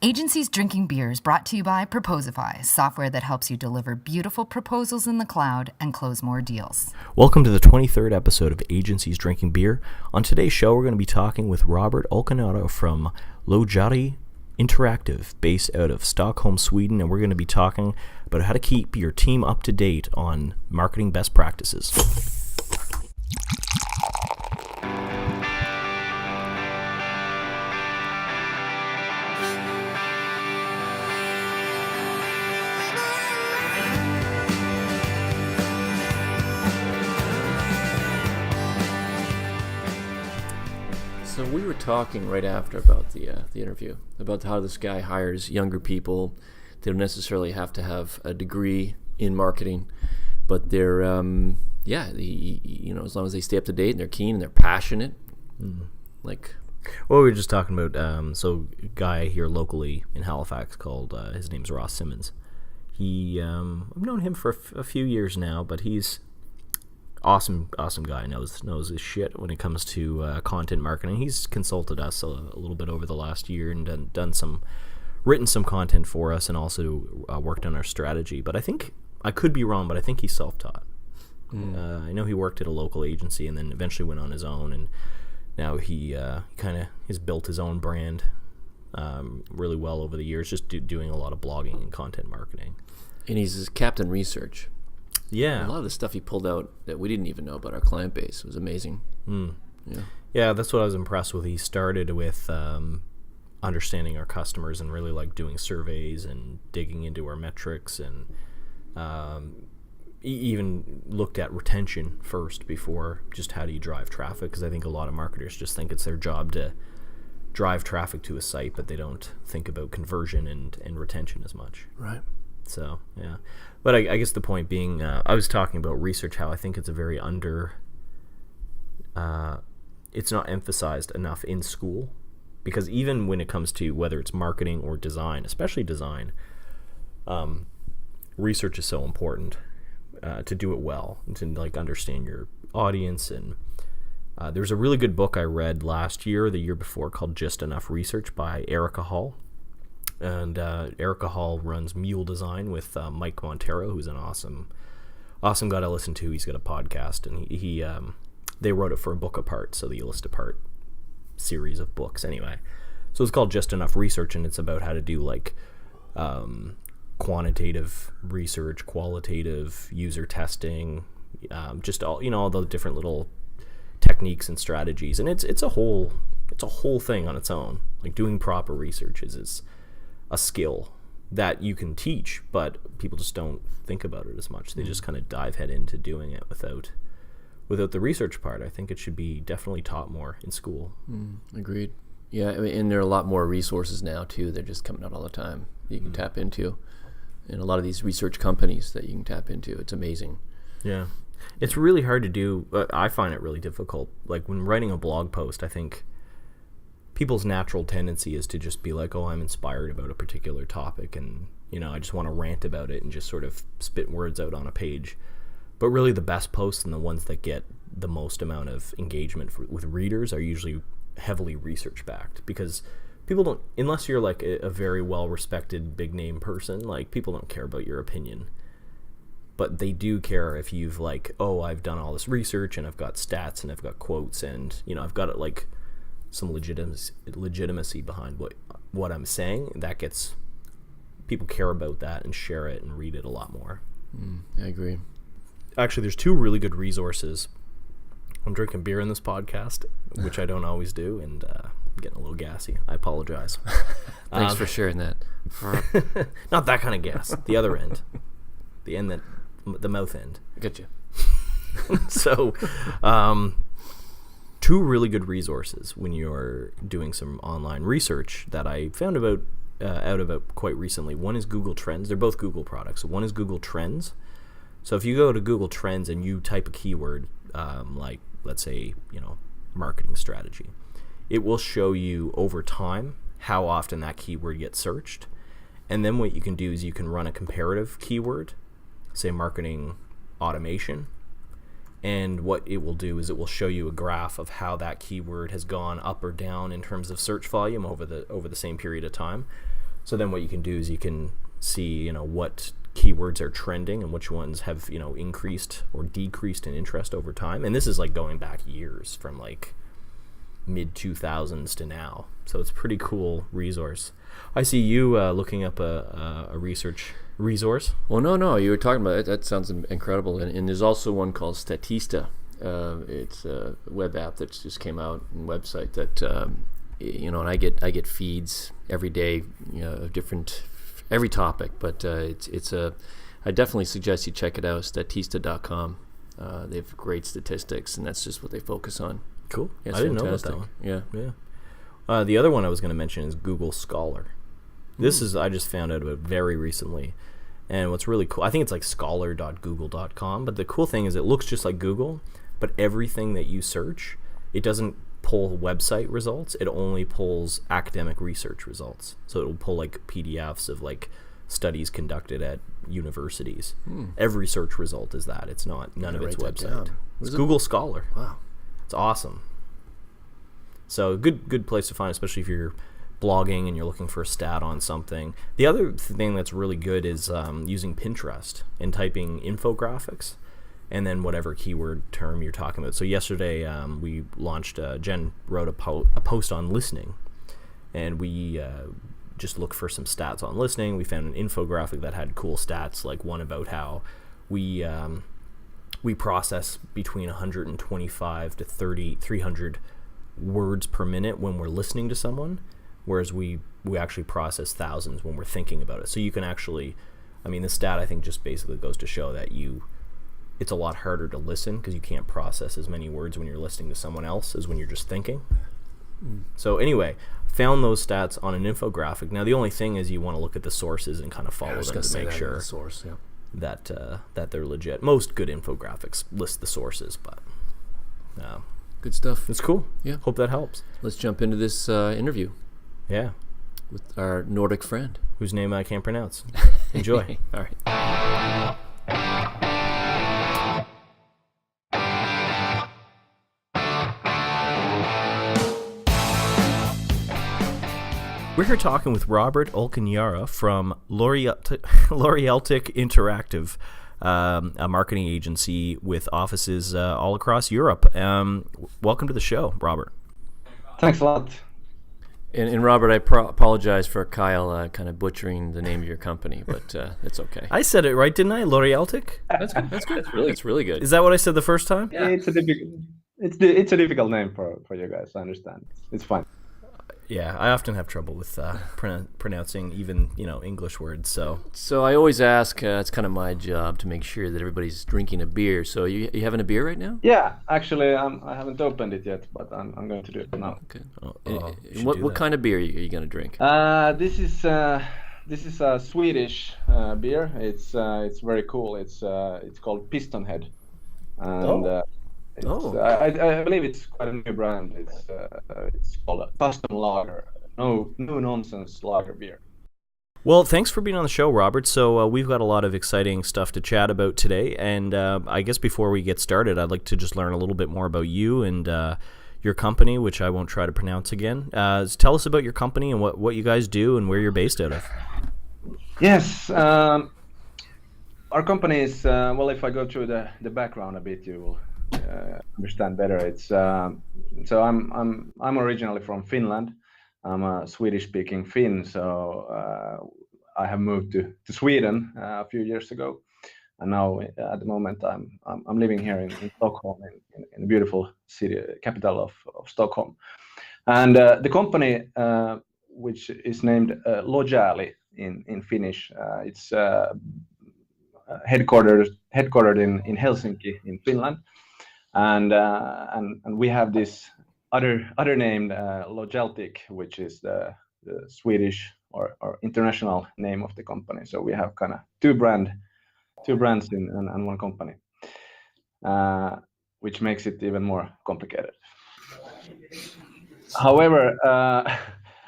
Agencies Drinking Beer is brought to you by Proposify, software that helps you deliver beautiful proposals in the cloud and close more deals. Welcome to the 23rd episode of Agencies Drinking Beer. On today's show, we're going to be talking with Robert Olkinuora from Lojaali Interactive, based out of Stockholm, Sweden, and we're going to be talking about how to keep your team up to date on marketing best practices. So we were talking right after about the interview, about how this guy hires younger people. They don't necessarily have to have a degree in marketing, but they're, as long as they stay up to date and they're keen and they're passionate. Well, we were just talking about, so a guy here locally in Halifax called, his name's Ross Simmons. I've known him for a few years now, but he's awesome guy, knows his shit when it comes to content marketing. He's consulted us a little bit over the last year and written some content for us, and also worked on our strategy. But I think, I could be wrong, but I think he's self-taught. I know he worked at a local agency and then eventually went on his own, and now he kind of has built his own brand really well over the years, just doing a lot of blogging and content marketing. And he's Captain Research. Yeah. A lot of the stuff he pulled out that we didn't even know about our client base was amazing. Yeah, that's what I was impressed with. He started with understanding our customers and really like doing surveys and digging into our metrics, and even looked at retention first before just how do you drive traffic, because I think a lot of marketers just think it's their job to drive traffic to a site, but they don't think about conversion and retention as much. Right. So, yeah. But I guess the point being, I was talking about research, how I think it's a very it's not emphasized enough in school, because even when it comes to whether it's marketing or design, especially design, research is so important to do it well and to like understand your audience. And there's a really good book I read last year, the year before, called Just Enough Research by Erica Hall. And Erica Hall runs Mule Design with Mike Montero, who's an awesome guy to listen to. He's got a podcast, and he they wrote it for A Book Apart, so the List Apart series of books. Anyway, so it's called Just Enough Research, and it's about how to do like quantitative research, qualitative user testing, just all the different little techniques and strategies. And it's a whole thing on its own. Like, doing proper research is a skill that you can teach, but people just don't think about it as much. They just kind of dive head into doing it without the research part. I think it should be definitely taught more in school. Agreed. Yeah, I mean, and there are a lot more resources now too. They're just coming out all the time that you can tap into, and a lot of these research companies that you can tap into. It's amazing. Yeah, it's really hard to do. I find it really difficult. Like, when writing a blog post, I think people's natural tendency is to just be like, oh, I'm inspired about a particular topic, and I just want to rant about it and just sort of spit words out on a page. But really, the best posts and the ones that get the most amount of engagement with readers are usually heavily research backed, because people don't, unless you're like a very well respected big name person, like, people don't care about your opinion. But they do care if you've like, oh, I've done all this research and I've got stats and I've got quotes, and I've got it like some legitimacy behind what I'm saying. That gets people care about that and share it and read it a lot more. I agree. Actually, there's two really good resources. I'm drinking beer in this podcast, which I don't always do, and I'm getting a little gassy. I apologize. Thanks for sharing that. Not that kind of gas. The other end. The end that, the mouth end. I get you. So, two really good resources when you're doing some online research that I found out about quite recently. One is Google Trends. They're both Google products. One is Google Trends. So if you go to Google Trends and you type a keyword, like, let's say, marketing strategy, it will show you over time how often that keyword gets searched. And then what you can do is you can run a comparative keyword, say marketing automation, and what it will do is it will show you a graph of how that keyword has gone up or down in terms of search volume over the same period of time. So then what you can do is you can see, what keywords are trending and which ones have, increased or decreased in interest over time. And this is like going back years from like mid 2000s to now. So it's a pretty cool resource. I see you looking up a research resource. Well, no, you were talking about it. That sounds incredible. And there's also one called Statista. It's a web app that just came out, and website that and I get feeds every day, of different every topic. But I definitely suggest you check it out. Statista.com. They have great statistics, and that's just what they focus on. Cool. Yeah, I didn't fantastic. know about that one. Yeah. The other one I was going to mention is Google Scholar. This is, I just found out about very recently. And what's really cool, I think it's like scholar.google.com, but the cool thing is it looks just like Google, but everything that you search, it doesn't pull website results, it only pulls academic research results. So it'll pull like PDFs of like studies conducted at universities. Every search result is that. It's not, none of it's website. It's Google Scholar. Wow. It's awesome. So good place to find, especially if you're blogging and you're looking for a stat on something. The other thing that's really good is using Pinterest and typing infographics and then whatever keyword term you're talking about. So yesterday we launched, Jen wrote a post on listening, and we just looked for some stats on listening. We found an infographic that had cool stats, like one about how we process between 125 to 300 words per minute when we're listening to someone, whereas we actually process thousands when we're thinking about it. So you can actually, the stat I think just basically goes to show that it's a lot harder to listen because you can't process as many words when you're listening to someone else as when you're just thinking. So anyway, found those stats on an infographic. Now the only thing is you want to look at the sources and kind of follow them to make sure that they're legit. Most good infographics list the sources, but good stuff. it's cool. Yeah. Hope that helps. Let's jump into this interview Yeah. with our Nordic friend. Whose name I can't pronounce. Enjoy. All right. We're here talking with Robert Olkinuora from Lojaali Interactive, a marketing agency with offices all across Europe. Welcome to the show, Robert. Thanks a lot. And Robert, I apologize for Kyle kind of butchering the name of your company, but it's okay. I said it right, didn't I? Lojaali? That's good. It's really good. Is that what I said the first time? Yeah. It's a difficult name for you guys. I understand. It's fine. Yeah, I often have trouble with pronouncing even English words. So I always ask. It's kind of my job to make sure that everybody's drinking a beer. So you having a beer right now? Yeah, actually, I haven't opened it yet, but I'm going to do it now. Okay. What kind of beer are you going to drink? This is a Swedish beer. It's very cool. It's called Piston Head, and I believe it's quite a new brand. It's called a custom lager. No nonsense lager beer. Well, thanks for being on the show, Robert. So we've got a lot of exciting stuff to chat about today, and I guess before we get started, I'd like to just learn a little bit more about you and your company, which I won't try to pronounce again. Tell us about your company and what you guys do and where you're based out of. Yes, our company is if I go through the background a bit, you will understand better. It's so I'm originally from Finland. I'm a Swedish-speaking Finn, so I have moved to Sweden a few years ago, and now at the moment I'm living here in Stockholm, in the beautiful city, capital of Stockholm. And the company, which is named Lojaali in Finnish, it's headquartered in Helsinki in Finland. And we have this other name, Lojaltic, which is the Swedish or international name of the company. So we have kind of two brands in one company, which makes it even more complicated. However,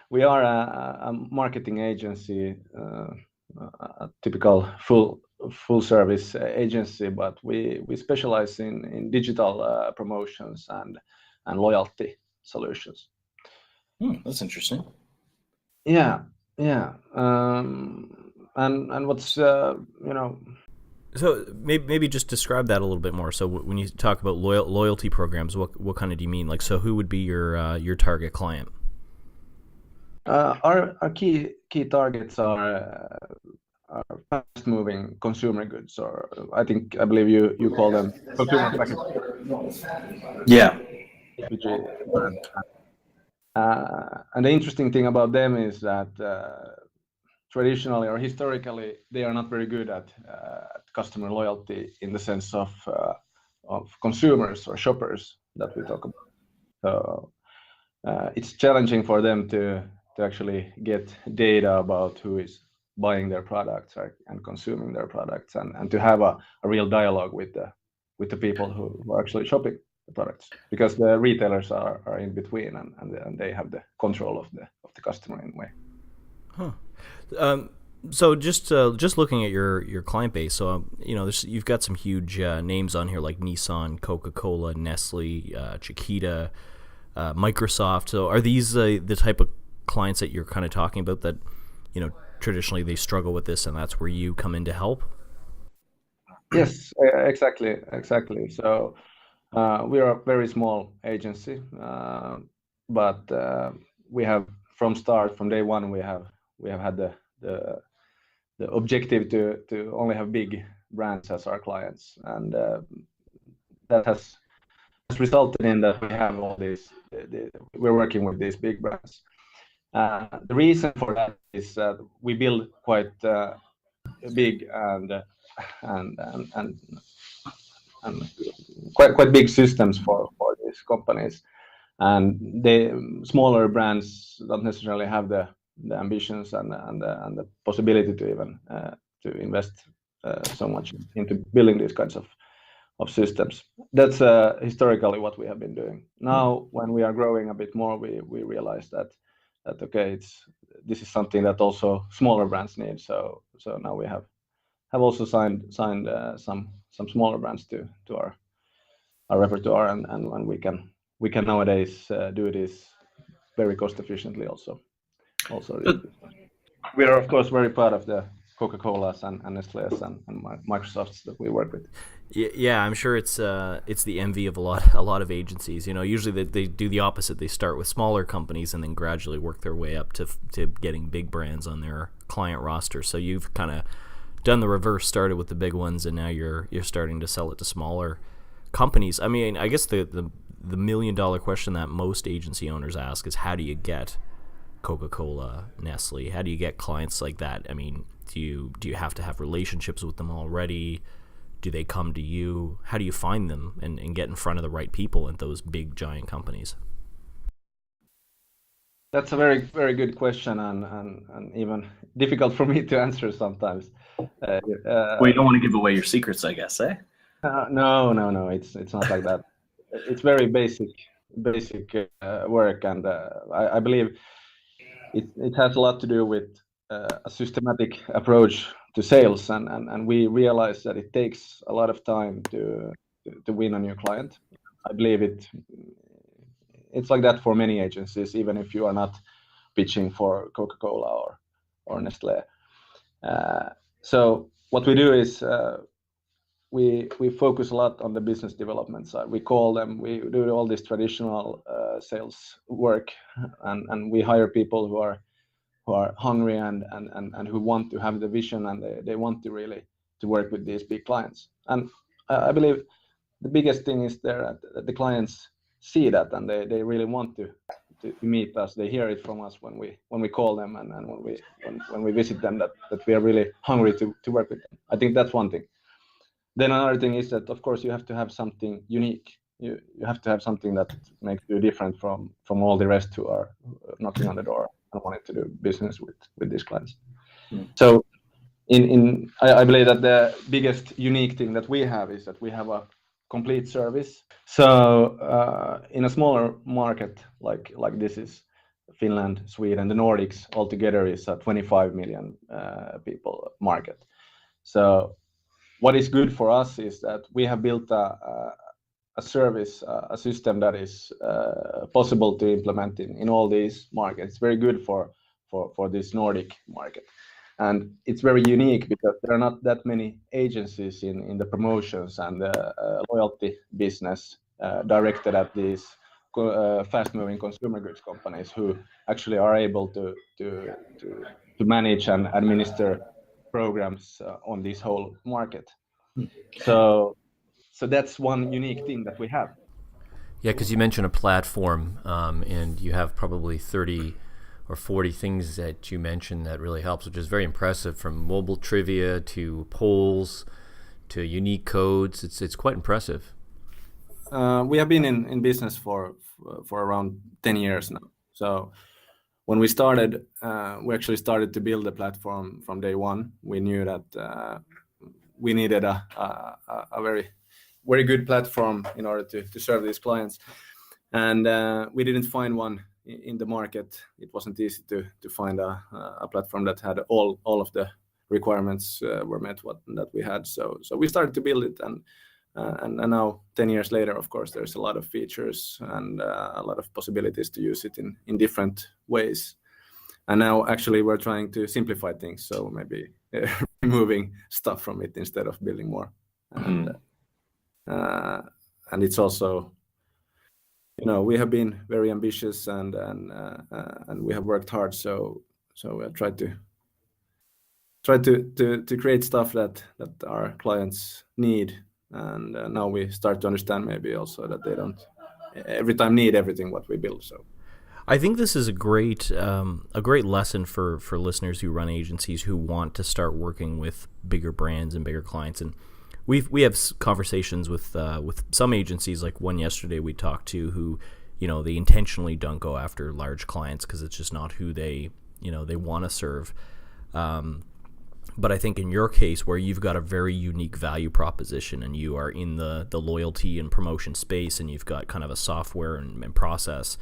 we are a marketing agency, a typical full service agency, but we specialize in digital promotions and loyalty solutions. That's interesting. Yeah, Yeah, and what's So maybe just describe that a little bit more. So when you talk about loyalty programs, what kind of do you mean? Like, so who would be your target client? our key targets are fast moving consumer goods, or I believe you call them consumer packaged Yeah. CPG brands. And the interesting thing about them is that traditionally or historically they are not very good at customer loyalty in the sense of consumers or shoppers that we talk about. So it's challenging for them to actually get data about who is buying their products and consuming their products, and to have a real dialogue with the people who are actually shopping the products, because the retailers are in between, and they have the control of the customer in a way. So just looking at your client base, so you've got some huge names on here like Nissan, Coca-Cola, Nestle, Chiquita, Microsoft. So are these the type of clients that you're kind of talking about that traditionally they struggle with this, and that's where you come in to help? Yes, exactly. So we are a very small agency, but we have from day one we have had the objective to only have big brands as our clients, and that has resulted in that we have all these. We're working with these big brands. The reason for that is that we build quite big and quite big systems for these companies, and the smaller brands don't necessarily have the ambitions and the possibility to even to invest so much into building these kinds of systems. That's historically what we have been doing. Now, when we are growing a bit more, we realize that okay, this is something that also smaller brands need. So now we have also signed some smaller brands to our repertoire, and we can nowadays do this very cost efficiently also. We are of course very proud of the Coca-Colas and Nestle's and Microsofts that we work with. Yeah, I'm sure it's the envy of a lot of agencies. Usually they do the opposite. They start with smaller companies and then gradually work their way up to getting big brands on their client roster. So you've kind of done the reverse, started with the big ones, and now you're starting to sell it to smaller companies. I mean, I guess the $1 million question that most agency owners ask is, how do you get Coca-Cola, Nestle? How do you get clients like that? I mean, do you have to have relationships with them already? Do they come to you? How do you find them and get in front of the right people at those big giant companies? That's a very, very good question, and even difficult for me to answer sometimes. Well, you don't want to give away your secrets, I guess, eh? No, it's not like that. It's very basic work, and I believe it has a lot to do with a systematic approach to sales, and we realize that it takes a lot of time to win a new client. I believe it's like that for many agencies, even if you are not pitching for Coca-Cola or Nestle. So what we do is we focus a lot on the business development side. We call them, we do all this traditional sales work, and we hire people who are hungry and who want to have the vision, and they want to really to work with these big clients. And I believe the biggest thing is that the clients see that, and they really want to meet us. They hear it from us when we call them, and when we visit them, that we are really hungry to work with them. I think that's one thing. Then another thing is that of course you have to have something unique. You have to have something that makes you different from all the rest who are knocking on the door and wanting to do business with these clients. So I believe that the biggest unique thing that we have is that we have a complete service. So in a smaller market like this is Finland, Sweden, the Nordics altogether is a 25 million people market. So what is good for us is that we have built a service, a system that is possible to implement in all these markets. It's very good for for this Nordic market. And it's very unique because there are not that many agencies in the promotions and the loyalty business directed at these fast-moving consumer goods companies who actually are able to manage and administer programs on this whole market. So that's one unique thing that we have. Yeah, because you mentioned a platform, and you have probably 30 or 40 things that you mentioned that really helps, which is very impressive, from mobile trivia to polls to unique codes. It's quite impressive. We have been in business for around 10 years now. So when we started, we actually started to build a platform from day one. We knew that we needed a very good platform in order to serve these clients. And we didn't find one in the market. It wasn't easy to find a platform that had all of the requirements were met that we had. So we started to build it, and now 10 years later, of course, there's a lot of features and a lot of possibilities to use it in different ways. And now actually we're trying to simplify things, so maybe removing stuff from it instead of building more. And it's also, we have been very ambitious and we have worked hard. So we have tried to create stuff that our clients need. And now we start to understand maybe also that they don't every time need everything what we build. So I think this is a great lesson for listeners who run agencies who want to start working with bigger brands and bigger clients. And we have conversations with some agencies, like one yesterday we talked to, who they intentionally don't go after large clients because it's just not who they want to serve. But I think in your case, where you've got a very unique value proposition and you are in the loyalty and promotion space, and you've got kind of a software and process,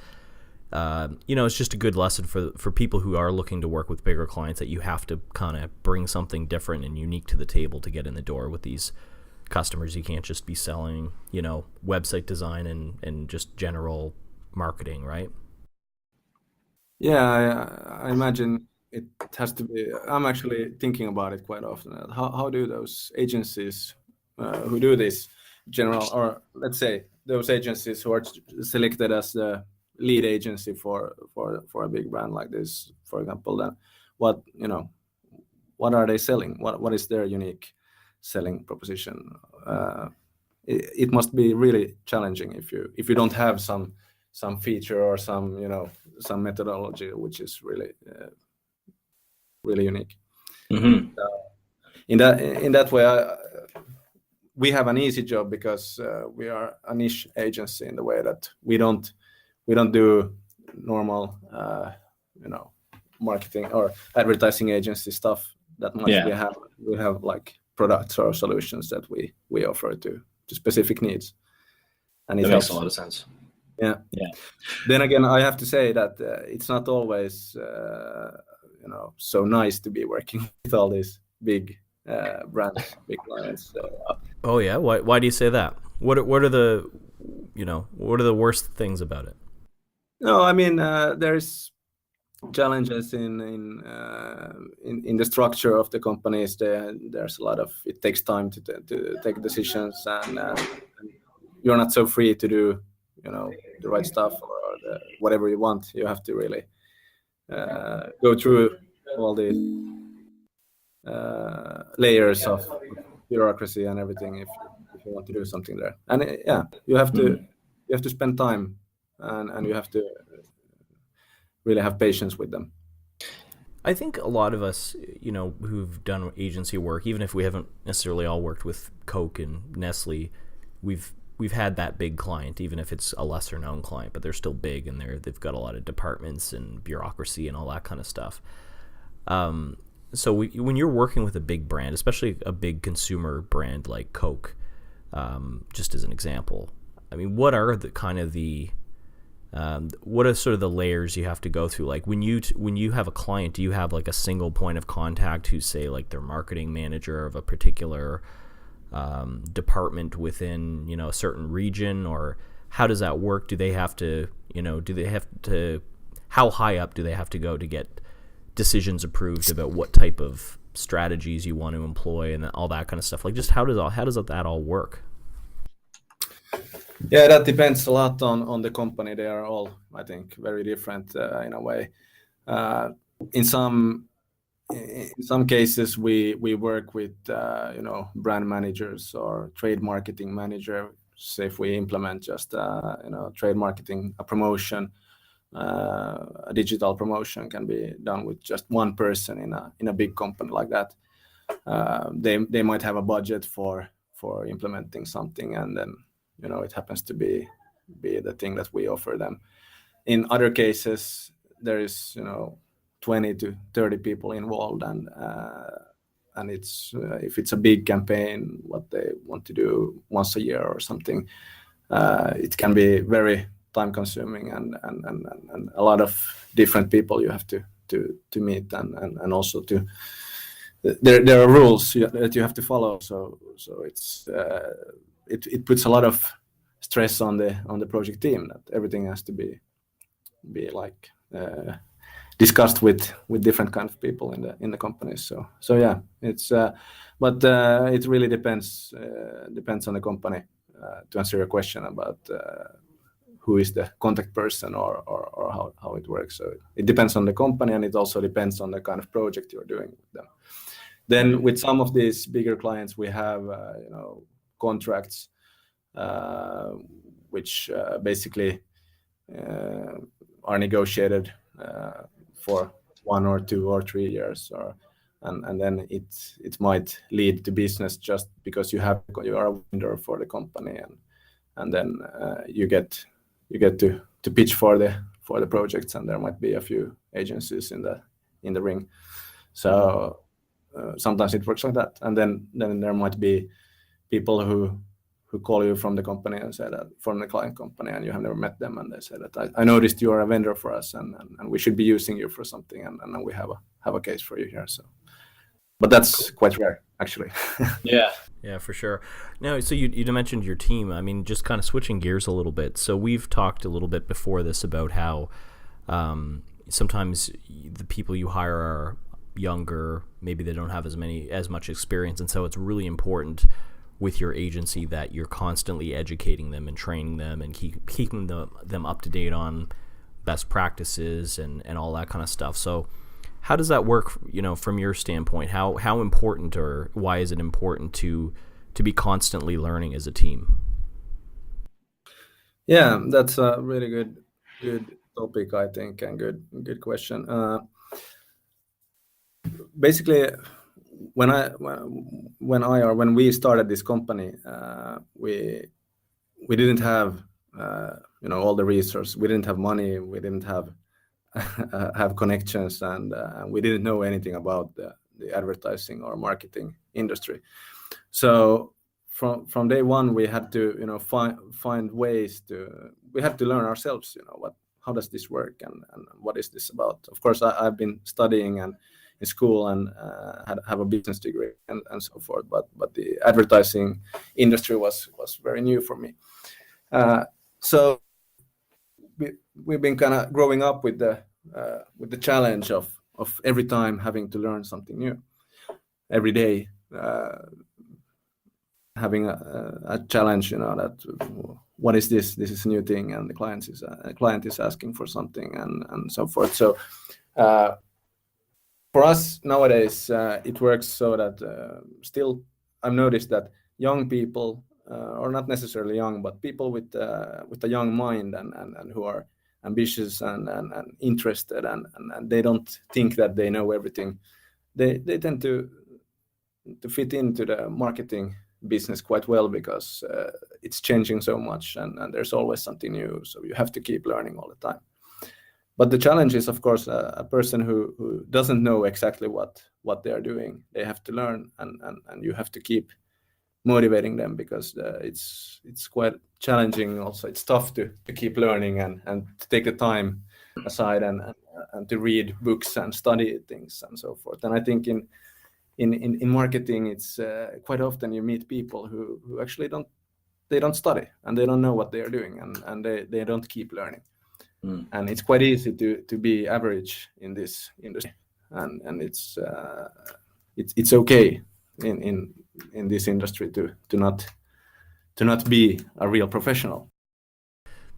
it's just a good lesson for people who are looking to work with bigger clients, that you have to kind of bring something different and unique to the table to get in the door with these customers. You can't just be selling, website design and just general marketing, right? Yeah, I imagine it has to be. I'm actually thinking about it quite often. How do those agencies who do this general, or let's say those agencies who are selected as the lead agency for a big brand like this, for example, then what are they selling? What is their unique selling proposition? It must be really challenging if you don't have some feature or some methodology which is really really unique. Mm-hmm. In that way, we have an easy job because we are a niche agency in the way that we don't do normal marketing or advertising agency stuff that much. Yeah. We have like products or solutions that we offer to specific needs, and it That helps. makes a lot of sense. Yeah. Yeah. Then again, I have to say that it's not always so nice to be working with all these big brands, big clients. Oh yeah, why do you say that? What are the worst things about it? No, I mean there's challenges in the structure of the companies. There's a lot of, it takes time to take decisions, and you're not so free to do the right stuff or whatever you want. You have to really go through all the layers of bureaucracy and everything if you want to do something there. And you have to spend time and you have to really have patience with them. I think a lot of us, who've done agency work, even if we haven't necessarily all worked with Coke and Nestle, we've had that big client, even if it's a lesser known client, but they're still big and they've got a lot of departments and bureaucracy and all that kind of stuff. So when you're working with a big brand, especially a big consumer brand like Coke, just as an example, I mean, what are what are sort of the layers you have to go through? Like when you have a client, do you have like a single point of contact who's, say, like their marketing manager of a particular department within a certain region, or how does that work? Do they have to how high up do they have to go to get decisions approved about what type of strategies you want to employ and all that kind of stuff? Like, just how does that all work? Yeah, that depends a lot on the company. They are all, I think, very different in a way. In some cases, we work with brand managers or trade marketing manager. Say if we implement just trade marketing, a promotion, a digital promotion can be done with just one person in a big company like that. They might have a budget for implementing something, and then it happens to be the thing that we offer them. In other cases, there is 20 to 30 people involved, and it's if it's a big campaign, what they want to do once a year or something, it can be very time consuming and a lot of different people you have to meet, and also there are rules that you have to follow. So it's it puts a lot of stress on the project team, that everything has to be like discussed with different kind of people in the companies. So yeah, it's but it really depends on the company to answer your question about who is the contact person or how it works. So it depends on the company, and it also depends on the kind of project you're doing with them. Then with some of these bigger clients, we have contracts which basically are negotiated for 1 or 2 or 3 years, and then it might lead to business just because you are a vendor for the company, and then you get to pitch for the projects, and there might be a few agencies in the ring. So sometimes it works like that, and then there might be people who call you from the company and say that, from the client company, and you have never met them, and they say that I noticed you are a vendor for us, and we should be using you for something, and we have a case for you here. So, but that's quite rare, actually. Yeah, for sure. Now, so you mentioned your team. I mean, just kind of switching gears a little bit. So we've talked a little bit before this about how sometimes the people you hire are younger, maybe they don't have as much experience, and so it's really important with your agency that you're constantly educating them and training them and keeping them up to date on best practices and all that kind of stuff. So how does that work, from your standpoint? How important, or why is it important to be constantly learning as a team? Yeah, that's a really good topic, I think, and good question. Basically, when we started this company, we didn't have all the resources. We didn't have money. We didn't have connections, and we didn't know anything about the advertising or marketing industry. So from day one, we had to find ways to. We had to learn ourselves. How does this work, and what is this about? Of course, I've been studying and in school and have a business degree and so forth, but the advertising industry was very new for me. So we've been kind of growing up with the challenge of every time having to learn something new every day, having a challenge, that what is this? This is a new thing, and the client is asking for something, and so forth. So for us nowadays, it works so that still I've noticed that young people, or not necessarily young, but people with a young mind and who are ambitious and interested, and they don't think that they know everything. They tend to fit into the marketing business quite well, because it's changing so much, and there's always something new. So you have to keep learning all the time. But the challenge is, of course, a person who doesn't know exactly what they are doing. They have to learn, and you have to keep motivating them, because it's quite challenging. Also, it's tough to keep learning and to take the time aside and to read books and study things and so forth. And I think in marketing, it's quite often you meet people who actually don't study, and they don't know what they are doing, and they don't keep learning. And it's quite easy to be average in this industry. and it's okay in this industry to not be a real professional.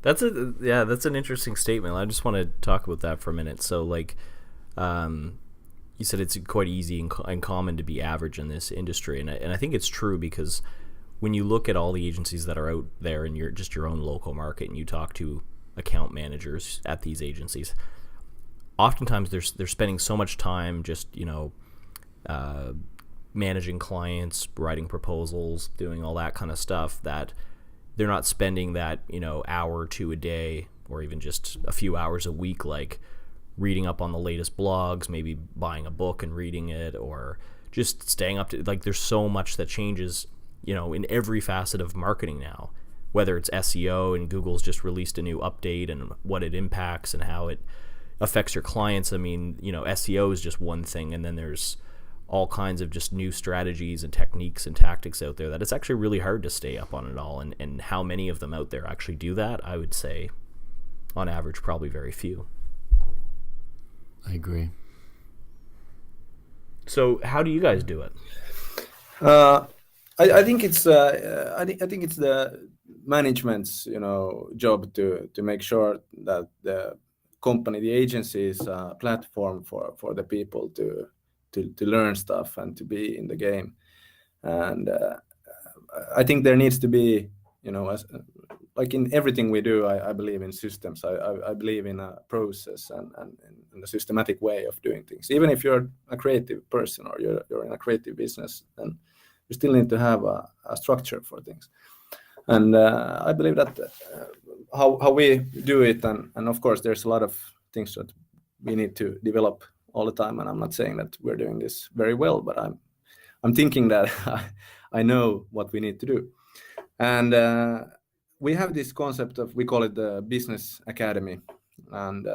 That's an interesting statement. I just want to talk about that for a minute. So like, you said it's quite easy and common to be average in this industry, and I think it's true, because when you look at all the agencies that are out there in your own local market, and you talk to account managers at these agencies, oftentimes they're spending so much time just managing clients, writing proposals, doing all that kind of stuff, that they're not spending that hour or two a day, or even just a few hours a week, like reading up on the latest blogs, maybe buying a book and reading it, or just staying up to, like, there's so much that changes in every facet of marketing now, whether it's SEO and Google's just released a new update and what it impacts and how it affects your clients. I mean, SEO is just one thing, and then there's all kinds of just new strategies and techniques and tactics out there that it's actually really hard to stay up on it all. And how many of them out there actually do that? I would say on average, probably very few. I agree. So how do you guys do it? I think it's the management's job to make sure that the company, the agency, is a platform for the people to learn stuff and to be in the game. And I think there needs to be, like in everything we do, I believe in systems. I believe in a process and in a systematic way of doing things. Even if you're a creative person or you're in a creative business, then you still need to have a structure for things. And I believe that how we do it, and of course there's a lot of things that we need to develop all the time. And I'm not saying that we're doing this very well, but I'm thinking that I know what we need to do. And we have this concept of, we call it the Business Academy, and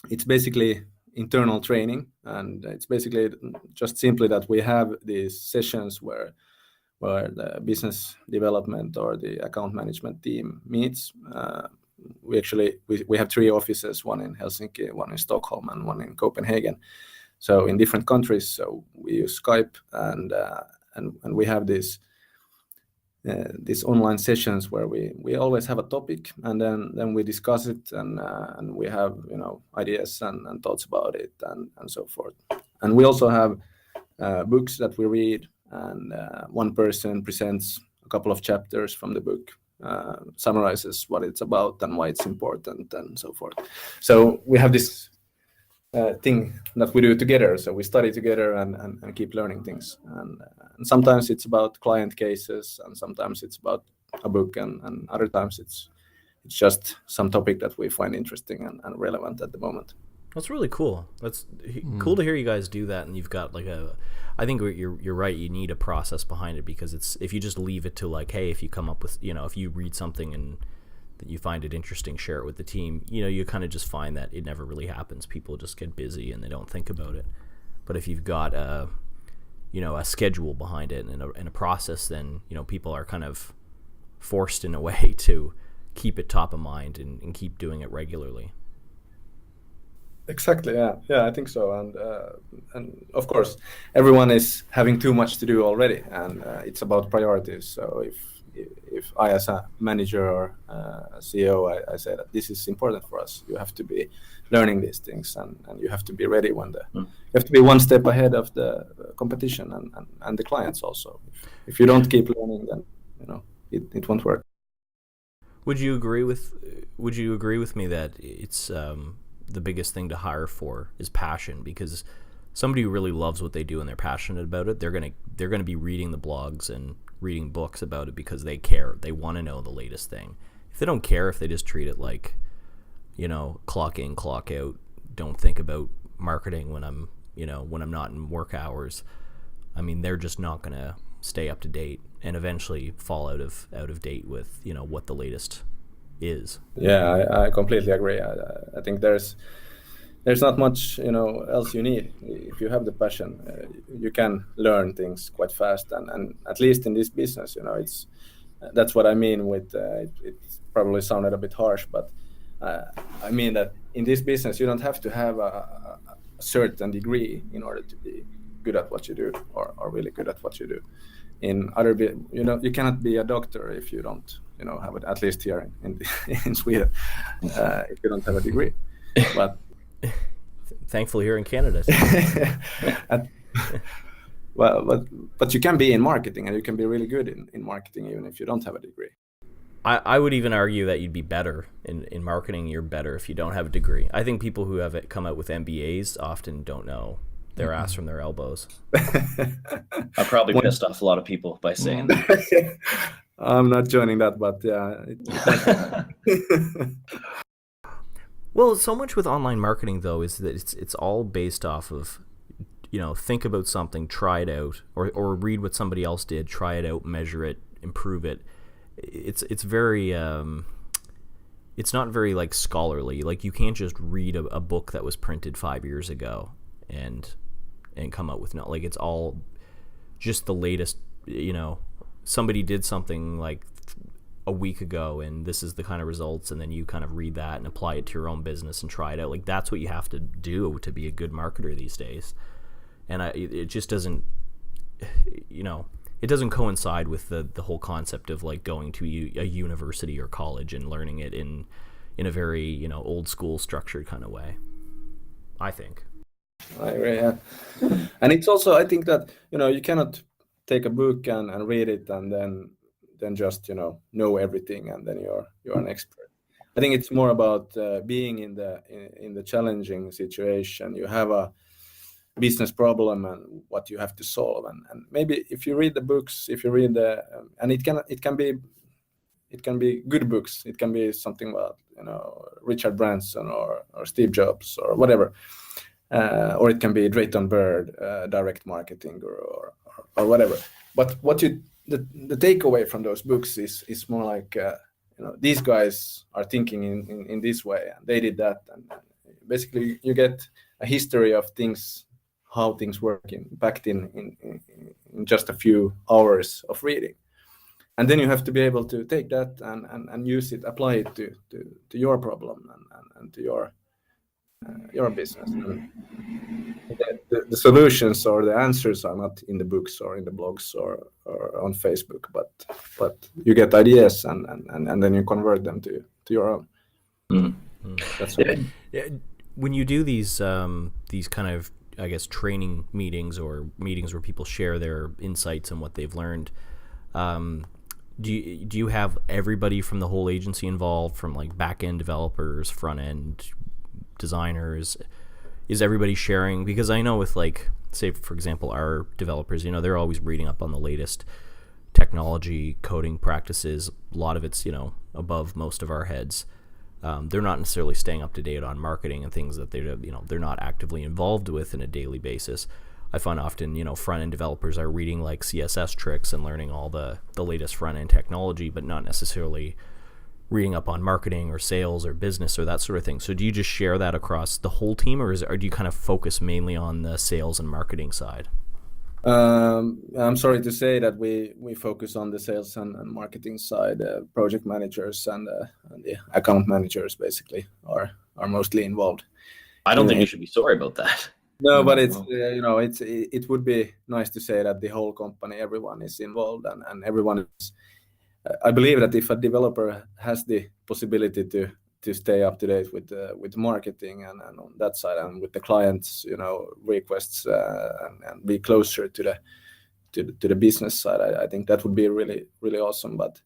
it's basically internal training, and it's basically just simply that we have these sessions where the business development or the account management team meets. We have 3 offices, one in Helsinki, one in Stockholm, and one in Copenhagen. So in different countries. So we use Skype, and we have these online sessions where we always have a topic, and then we discuss it, and we have ideas and thoughts about it, and so forth. And we also have books that we read, and one person presents a couple of chapters from the book, summarizes what it's about and why it's important, and so forth. So we have this thing that we do together. So we study together and keep learning things. And sometimes it's about client cases, and sometimes it's about a book, and other times it's just some topic that we find interesting and relevant at the moment. That's really cool. That's cool to hear you guys do that, and you've got like I think you're right. You need a process behind it, because it's, if you just leave it to like, hey, if you come up with, if you read something and that you find it interesting, share it with the team, you kind of just find that it never really happens. People just get busy and they don't think about it. But if you've got a schedule behind it and a process, then people are kind of forced in a way to keep it top of mind and keep doing it regularly. Exactly. Yeah, I think so. And of course, everyone is having too much to do already, and it's about priorities. So if I, as a manager or a CEO, I say that this is important for us, you have to be learning these things, and you have to be ready when you have to be one step ahead of the competition and the clients also. If you don't keep learning, then it won't work. Would you agree with me that it's the biggest thing to hire for is passion? Because somebody who really loves what they do and they're passionate about it, they're gonna be reading the blogs and reading books about it because they care. They want to know the latest thing. If they don't care, if they just treat it like, clock in, clock out, don't think about marketing when I'm not in work hours, I mean, they're just not gonna stay up to date and eventually fall out of date with what the latest is. Yeah, I completely agree. I think there's not much else you need. If you have the passion, you can learn things quite fast, and at least in this business, that's what I mean with it probably sounded a bit harsh, but I mean that in this business you don't have to have a certain degree in order to be good at what you do, or really good at what you do. In other, you cannot be a doctor if you don't, have it, at least here in Sweden, if you don't have a degree. But thankfully here in Canada. But you can be in marketing, and you can be really good in marketing even if you don't have a degree. I would even argue that you'd be better in marketing. You're better if you don't have a degree. I think people who have come out with MBAs often don't know their ass from their elbows. I probably pissed off a lot of people by saying that. I'm not joining that, but yeah. Well, so much with online marketing, though, is that it's all based off of, think about something, try it out, or read what somebody else did, try it out, measure it, improve it. It's very it's not very like scholarly. Like, you can't just read a book that was printed 5 years ago and come up with it's all just the latest. Somebody did something like a week ago and this is the kind of results, and then you kind of read that and apply it to your own business and try it out. Like, that's what you have to do to be a good marketer these days. And it just doesn't, it doesn't coincide with the whole concept of like going to a university or college and learning it in a very, old school structured kind of way, I think. I agree, yeah. And it's also, I think that, you cannot take a book and read it and then just, know everything and then you're an expert. I think it's more about being in the challenging situation. You have a business problem and what you have to solve, and maybe if you read the books, if you read and it can be good books. It can be something about Richard Branson or Steve Jobs or whatever, or it can be Drayton Bird, direct marketing or whatever. But the takeaway from those books is more like these guys are thinking in this way and they did that, and basically you get a history of things, how things work back in just a few hours of reading. And then you have to be able to take that and use it, apply it to your problem and to your business. And the solutions or the answers are not in the books or in the blogs or on Facebook, but you get ideas and then you convert them to your own. Mm-hmm. That's right. Yeah. When you do these kind of, I guess, training meetings or meetings where people share their insights and what they've learned, do you have everybody from the whole agency involved, from like back-end developers, front-end designers? Is everybody sharing? Because I know with, like, say, for example, our developers, they're always reading up on the latest technology, coding practices. A lot of it's, above most of our heads. They're not necessarily staying up to date on marketing and things that they're not actively involved with in a daily basis. I find often, front-end developers are reading like CSS tricks and learning all the latest front-end technology, but not necessarily reading up on marketing or sales or business or that sort of thing. So do you just share that across the whole team, or do you kind of focus mainly on the sales and marketing side? I'm sorry to say that we focus on the sales and marketing side. Project managers and the account managers basically are mostly involved. I don't think you should be sorry about that. No, but it's it would be nice to say that the whole company, everyone is involved and everyone is. I believe that if a developer has the possibility to stay up to date with marketing and on that side and with the clients, requests and be closer to the business side, I think that would be really, really awesome. But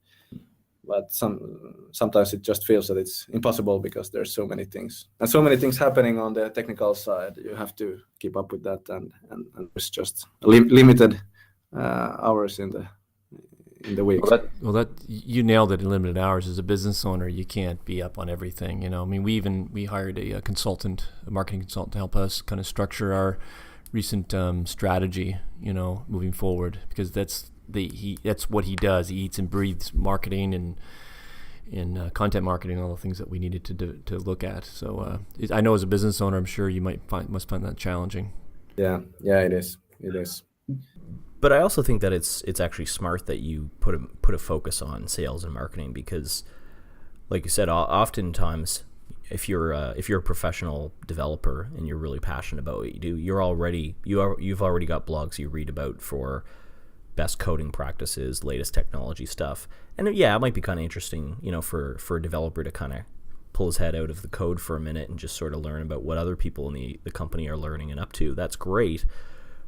sometimes it just feels that it's impossible because there's so many things happening on the technical side. You have to keep up with that, and there's just limited hours in the week. Well, that you nailed it. In limited hours, as a business owner, you can't be up on everything. I mean, we hired a marketing consultant to help us kind of structure our recent strategy, moving forward, because that's what he does. He eats and breathes marketing and content marketing, all the things that we needed to look at. So I know as a business owner, I'm sure you must find that challenging. Yeah, it is. But I also think that it's actually smart that you put a focus on sales and marketing, because, like you said, oftentimes if you're a professional developer and you're really passionate about what you do, you've already got blogs you read about for best coding practices, latest technology stuff. And yeah, it might be kind of interesting, for a developer to kind of pull his head out of the code for a minute and just sort of learn about what other people in the company are learning and up to. That's great.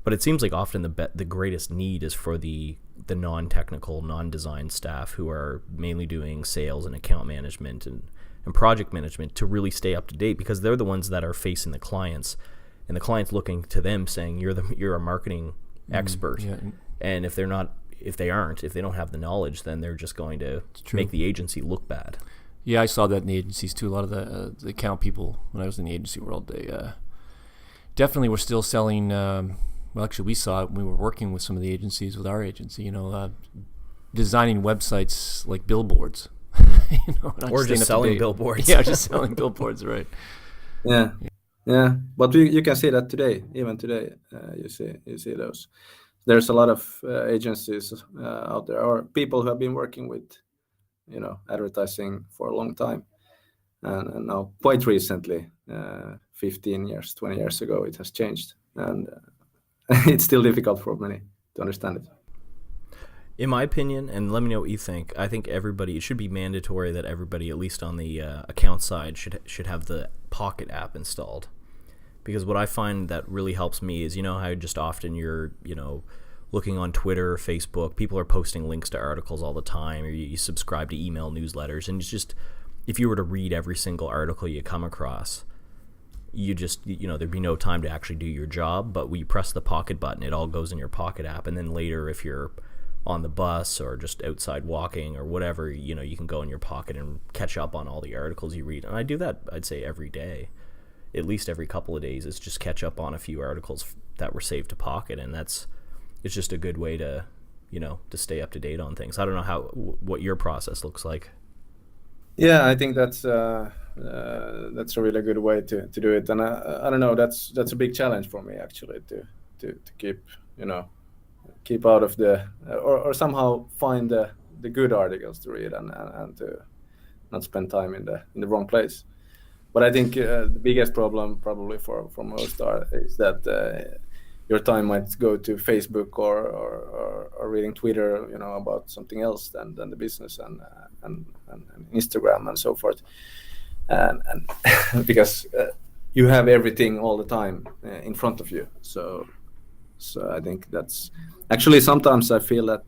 But it seems like often the greatest need is for the non-technical, non-design staff who are mainly doing sales and account management and project management to really stay up to date, because they're the ones that are facing the clients, and the client's looking to them saying you're a marketing expert. Yeah. And if they don't have the knowledge, then they're just going to make the agency look bad. Yeah, I saw that in the agencies too. A lot of the account people, when I was in the agency world, they definitely were still selling. Well, actually, we saw it when we were working with some of the agencies, with our agency, designing websites like billboards. Or just selling billboards. Yeah, just selling billboards, right. Yeah. But you can see that today, even today, you see those. There's a lot of agencies out there, or people who have been working with, advertising for a long time. And now, quite recently, 15 years, 20 years ago, it has changed. And it's still difficult for many to understand it. In my opinion, and let me know what you think, I think it should be mandatory that everybody, at least on the account side, should have the Pocket app installed. Because what I find that really helps me is, how just often you're, looking on Twitter or Facebook, people are posting links to articles all the time, or you subscribe to email newsletters, and it's just, if you were to read every single article you come across, you just, there'd be no time to actually do your job. But when you press the Pocket button, it all goes in your Pocket app, and then later, if you're on the bus or just outside walking or whatever, you can go in your Pocket and catch up on all the articles you read. And I do that, I'd say, every day. At least every couple of days, is just catch up on a few articles that were saved to Pocket, and it's just a good way to, to stay up to date on things. I don't know what your process looks like. Yeah, I think that's a really good way to do it, and I don't know, that's a big challenge for me actually to keep out of the or somehow find the good articles to read and to not spend time in the wrong place. But I think the biggest problem probably for most is that your time might go to Facebook or reading Twitter, about something else than the business and Instagram and so forth. And because you have everything all the time in front of you. So I think that's actually, sometimes I feel that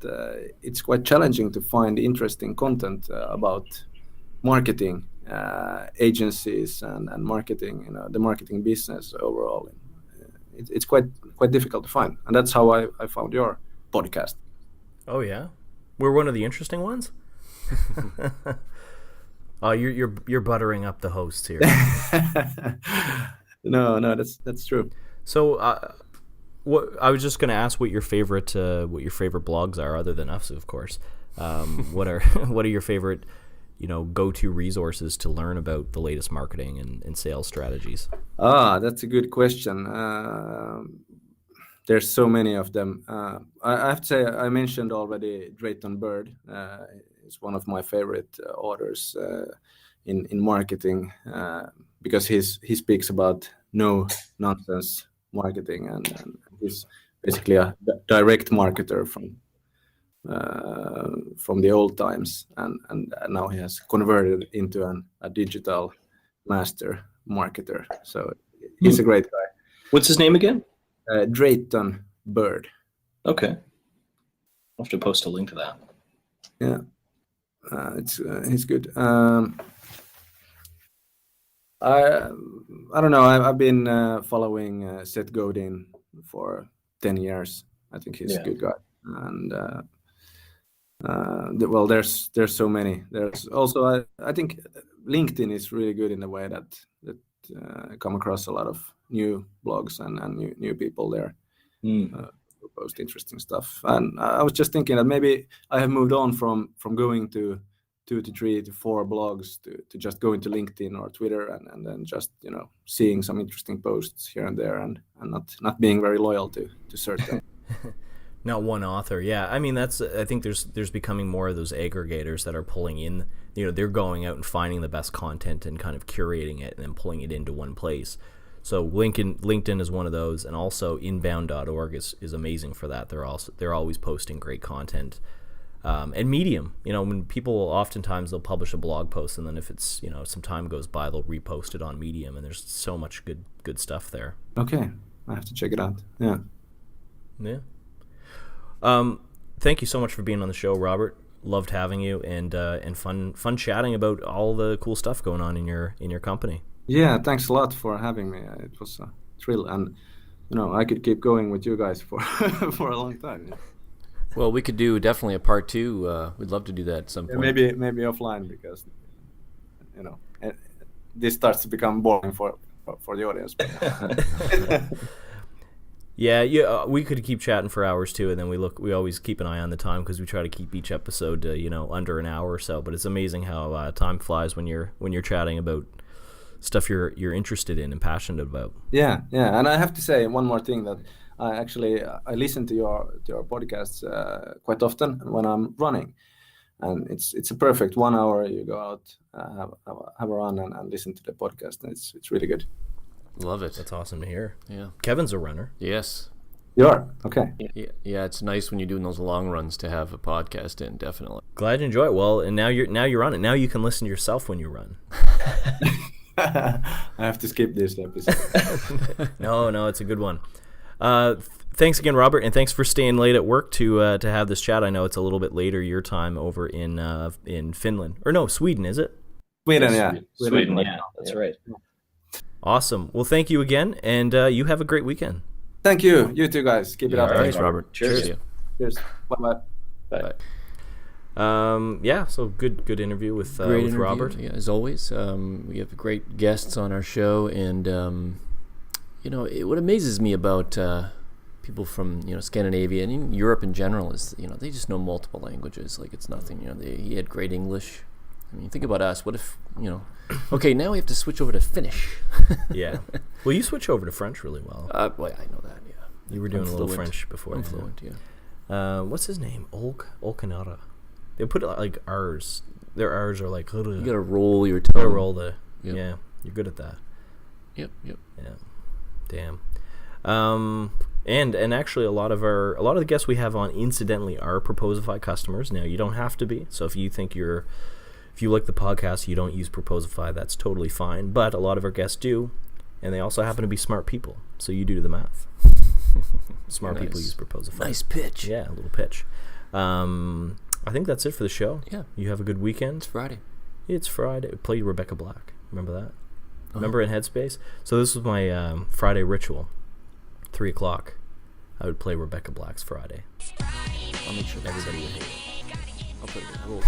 it's quite challenging to find interesting content about marketing, agencies and marketing, the marketing business overall. It's quite difficult to find, and that's how I found your podcast. Oh yeah, we're one of the interesting ones. Oh, you're buttering up the hosts here. No, that's true. So, what I was just going to ask what your favorite blogs are, other than us, of course. What are your favorite, go-to resources to learn about the latest marketing and sales strategies? That's a good question. There's so many of them. I have to say, I mentioned already Drayton Bird. Is one of my favorite authors in marketing because he speaks about no nonsense marketing, and he's basically a direct marketer from the old times, and now he has converted into a digital master marketer. So he's a great guy. What's his name again? Drayton Bird. Okay. I'll have to post a link to that. Yeah. He's good. I don't know. I've been following Seth Godin for 10 years. I think he's a good guy. And well, there's so many. There's also I think LinkedIn is really good in the way that come across a lot of new blogs and new people there. Who post interesting stuff. And I was just thinking that maybe I have moved on from going to 2 to 3 to 4 blogs to just going to LinkedIn or Twitter and then just seeing some interesting posts here and there and not being very loyal to certain. Not one author. Yeah, I mean I think there's becoming more of those aggregators that are pulling in. They're going out and finding the best content and kind of curating it and then pulling it into one place. So LinkedIn is one of those, and also inbound.org is amazing for that. They're always posting great content. And Medium, when people oftentimes they'll publish a blog post, and then if it's some time goes by, they'll repost it on Medium, and there's so much good stuff there. Okay, I have to check it out. Yeah. Yeah. Thank you so much for being on the show, Robert. Loved having you, and fun chatting about all the cool stuff going on in your company. Yeah, thanks a lot for having me. It was a thrill, and I could keep going with you guys for for a long time. Yeah. Well, we could do definitely a part 2. We'd love to do that at some point. Maybe offline, because this starts to become boring for the audience. Yeah, we could keep chatting for hours too, and then we always keep an eye on the time because we try to keep each episode under an hour or so. But it's amazing how time flies when you're chatting about stuff you're interested in and passionate about. Yeah, and I have to say one more thing, that I listen to your podcasts quite often when I'm running, and it's a perfect 1 hour. You go out, have a run, and listen to the podcast, and it's really good. Love it. That's awesome to hear. Yeah. Kevin's a runner. Yes. You are? Okay. Yeah, it's nice when you're doing those long runs to have a podcast in, definitely. Glad you enjoy it. Well, and now you're on it. Now you can listen to yourself when you run. I have to skip this episode. No, it's a good one. Thanks again, Robert, and thanks for staying late at work to have this chat. I know it's a little bit later your time over in Finland, or no, Sweden, is it? Sweden, yeah. Sweden, yeah, that's right. Awesome. Well, thank you again, and you have a great weekend. Thank you. You too, guys. Keep it up. Thanks, Robert. Cheers. Cheers. Bye. Bye. Yeah, so good interview with Robert. Yeah, as always, we have great guests on our show, and what amazes me about people from Scandinavia and even Europe in general is they just know multiple languages like it's nothing. He had great English. I mean, think about us. What if okay, now we have to switch over to Finnish. Yeah. Well, you switch over to French really well. Well, I know that. Yeah. You were doing a little French before. I'm fluent. Yeah. What's his name? Olkinuora. They put it like R's. Their R's are like. You gotta roll your tongue. You gotta roll the. Yep. Yeah, you're good at that. Yep. Yeah. Damn. And actually a lot of the guests we have on incidentally are Proposify customers. Now you don't have to be. So if you like the podcast, you don't use Proposify, that's totally fine. But a lot of our guests do, and they also happen to be smart people. So you do the math. Smart people use Proposify. Nice pitch. Yeah, a little pitch. I think that's it for the show. Yeah. You have a good weekend. It's Friday. Play Rebecca Black. Remember that? Remember in Headspace? So this was my Friday ritual. 3:00. I would play Rebecca Black's Friday. I'll make sure Everybody would hate it. I'll put it in. It'll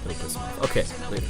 piss them off. Okay, later.